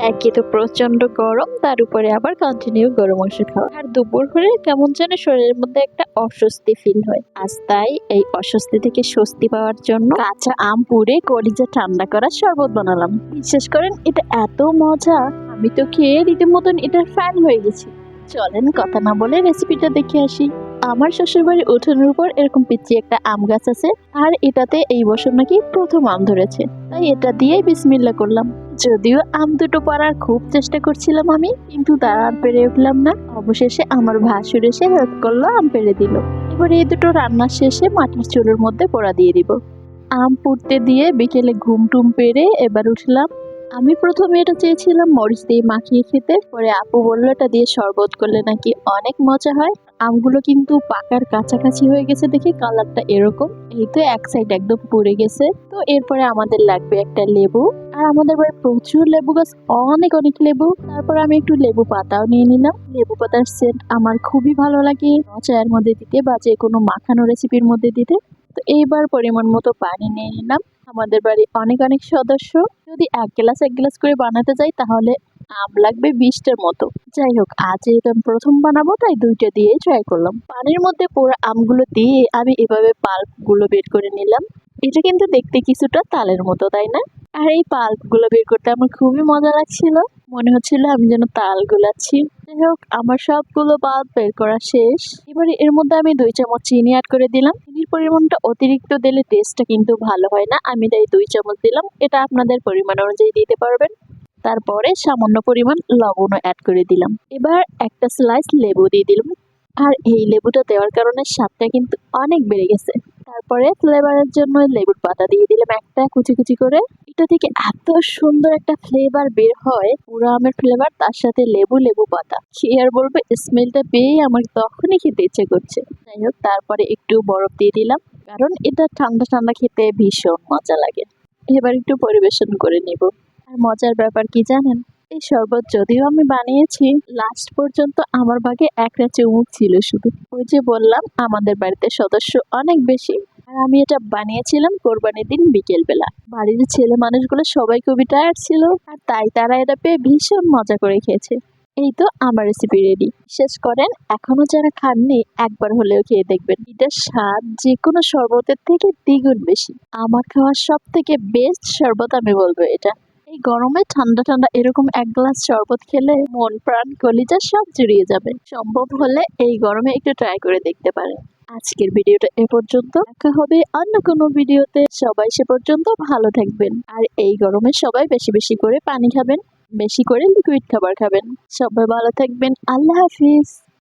একে তো প্রচন্ড গরম, তার উপরে আবার কন্টিনিউ গরম ওষুধ খাওয়া, আর দুপুর হলে কেমন যেন শরীরের মধ্যে একটা অস্বস্তি ফিল হয়। আজ তাই এই অস্বস্তি থেকে স্বস্তি পাওয়ার জন্য কাঁচা আম পুড়ে কলিজা ঠান্ডা করার শরবত বানালাম। বিশ্বাস করেন এটা এত মজা, আমি তো খেয়ে রীতিমতন এটার ফ্যান হয়ে গেছি। চলেন কথা না বলে রেসিপিটা দেখে আসি। আমার শ্বশুরবাড়ির উঠোনের উপর এরকম পিচ্ছি একটা আম গাছ আছে, আর এটাতে এই বছর নাকি প্রথম আম ধরেছে, তাই এটা দিয়েই বিসমিল্লা করলাম। যদিও আম দুটো পাড়ার খুব চেষ্টা করছিলাম আমি, কিন্তু তারা আর পেরে উঠলাম না। অবশেষে আমার ভাসুর এসে হেল্প করলো, আম পেরে দিল। এবারে এই দুটো রান্না শেষে মাটির চুলোর মধ্যে পোড়া দিয়ে দিব। আম পুড়তে দিয়ে বিকেলে ঘুম টুম পেরে এবার উঠলাম। আমি প্রথমে এটা চেয়েছিলাম মরিচ দিয়ে মাখিয়ে খেতে, পরে আপু বললো এটা দিয়ে শরবত করলে নাকি অনেক মজা হয়। আমগুলো কিন্তু পাকার কাছাকাছি হয়ে গেছে দেখে কালারটা এরকম। এই তো এক সাইড একদম পুড়ে গেছে। তো এরপরে আমাদের লাগবে একটা লেবু, আর আমাদের বাড়ি প্রচুর লেবু গাছ, অনেক অনেক লেবু। তারপর আমি একটু লেবু পাতাও নিয়ে নিলাম। লেবু পাতার সেন্ট আমার খুবই ভালো লাগে চায়ের মধ্যে দিতে বা যে কোনো মাখানো রেসিপির মধ্যে দিতে। তো এইবার পরিমাণ মতো পানি নিয়ে নিলাম। আমাদের বাড়ি অনেক অনেক সদস্য, যদি এক গ্লাস করে বানাতে যাই তাহলে আম লাগবে 20টার মতো। যাই হোক, আজ যেহেতু আমি প্রথম বানাবো তাই 2টা দিয়েই ট্রাই করলাম। পানির মধ্যে পুরো আমগুলো দিয়ে আমি এভাবে পাল্প গুলো বের করে নিলাম। এটা কিন্তু দেখতে কিছুটা তালের মতো, তাই না? আর এই পাল্প গুলো বের করতে আমার খুবই মজা লাগছিল, মনে হচ্ছিল আমি যেন তাল গুলাচ্ছি। যাই হোক, আমার সবগুলো পাল্প বের করা শেষ। এবারে এর মধ্যে আমি 2 চামচ চিনি অ্যাড করে দিলাম। চিনির পরিমাণটা অতিরিক্ত দিলে টেস্টটা কিন্তু ভালো হয় না, আমি তাই 2 চামচ দিলাম। এটা আপনাদের পরিমাণ অনুযায়ী দিতে পারবেন। তারপরে সামান্য পরিমাণ লবণও অ্যাড করে দিলাম। এবার একটা স্লাইস লেবু দিয়ে দিলাম, আর এই লেবুটা দেওয়ার কারণে স্বাদটা কিন্তু অনেক বেড়ে গেছে। তারপরে ফ্লেভারের জন্য লেবুর পাতা দিয়ে দিলাম একটা কুচি কুচি করে। এটা থেকে এত সুন্দর একটা ফ্লেভার বের হয়, পুরো আমের ফ্লেভার, তার সাথে লেবু লেবু পাতা, কি আর বলবো, স্মেলটা পেয়ে আমার তখনই খেতে ইচ্ছে করছে। যাই হোক, তারপরে একটু বরফ দিয়ে দিলাম, কারণ এটা ঠান্ডা ঠান্ডা খেতে ভীষণ মজা লাগে। এবার একটু পরিবেশন করে নিব। আর মজার ব্যাপার কি জানেন, এই শরবত যদিও আমি বানিয়েছি, লাস্ট পর্যন্ত আমার ভাগে একটা চুমুক ছিল শুধু। ওই যে বললাম আমাদের বাড়িতে সদস্য অনেক বেশি, আর আমি এটা বানিয়েছিলাম কোরবানির দিন বিকেল বেলা। বাড়ির ছেলে মানুষগুলো সবাই খুবই টায়ার্ড ছিল, আর তাই তারা এটা পেয়ে ভীষণ মজা করে খেয়েছে। এই তো আমার রেসিপি রেডি। শেষ করেন, এখনো যারা খাননি একবার হলেও খেয়ে দেখবেন, এটার স্বাদ যে কোনো শরবতের থেকে দ্বিগুণ বেশি। আমার খাওয়ার সব থেকে বেস্ট শরবত আমি বলবো এটা। এই গরমে ঠান্ডা ঠান্ডা এরকম এক গ্লাস শরবত খেলে মন প্রাণ কলিজা সব জুড়িয়ে যাবে। সম্ভব হলে এই গরমে একটু ট্রাই করে দেখতে পারেন। আজকের ভিডিওটা এ পর্যন্ত, দেখা হবে অন্য কোনো ভিডিওতে। সবাই সে পর্যন্ত ভালো থাকবেন, আর এই গরমে সবাই বেশি বেশি করে পানি খাবেন, বেশি করে লিকুইড খাবার খাবেন। সবাই ভালো থাকবেন, আল্লাহ হাফিজ।